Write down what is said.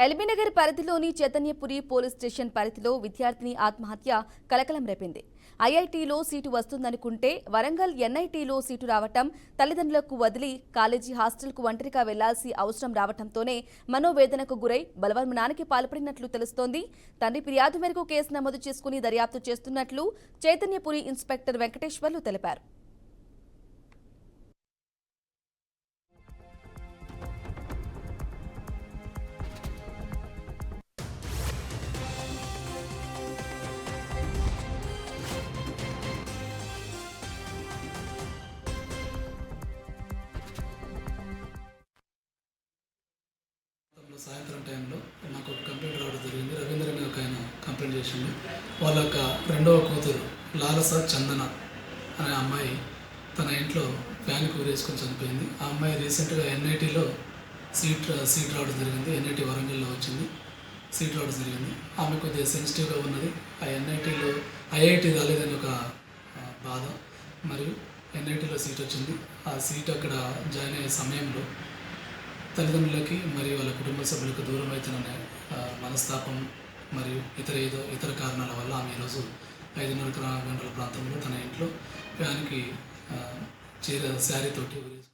ఎల్బీనగర్ పరిధిలోని Chaitanyapuri police station పరిధిలో విద్యార్థిని ఆత్మహత్య కలకలం రేపింది. ఐఐటీలో సీటు వస్తుందనుకుంటే వరంగల్ ఎన్ఐటీలో సీటు రావటం, తల్లిదండ్రులకు వదిలి కాలేజీ హాస్టల్కు ఒంటరిగా వెళ్లాల్సి అవసరం రావటంతోనే మనోవేదనకు గురై బలవన్మరణానికి పాల్పడినట్లు తెలుస్తోంది. తండ్రి ఫిర్యాదు మేరకు కేసు నమోదు చేసుకుని దర్యాప్తు చేస్తున్నట్లు చైతన్యపురి ఇన్స్పెక్టర్ వెంకటేశ్వర్లు తెలిపారు. సాయంత్రం టైంలో నాకు ఒక కంప్లైంట్ రావడం జరిగింది. రవీంద్ర అనే ఒక ఆయన కంప్లైంట్ చేసింది. వాళ్ళ యొక్క రెండవ కూతురు లాలస చందన అనే అమ్మాయి తన ఇంట్లో ఫ్యాన్కి ఊరేసుకొని చనిపోయింది. ఆ అమ్మాయి రీసెంట్గా ఎన్ఐటీలో సీట్ రావడం జరిగింది. ఎన్ఐటీ వరంగల్లో వచ్చింది, సీట్ రావడం జరిగింది. ఆమె కొద్దిగా సెన్సిటివ్గా ఉన్నది. ఆ ఐఐటీ రాలేదని ఒక బాధ, మరియు ఎన్ఐటీలో సీట్ వచ్చింది. ఆ సీట్ అక్కడ జాయిన్ అయ్యే సమయంలో తల్లిదండ్రులకి మరియు వాళ్ళ కుటుంబ సభ్యులకు దూరం అవుతున్న మనస్తాపం మరియు ఇతర కారణాల వల్ల ఆమె ఈరోజు 5:30 గంటల ప్రాంతంలో తన ఇంట్లో ఫ్యాన్కి శారీతోటి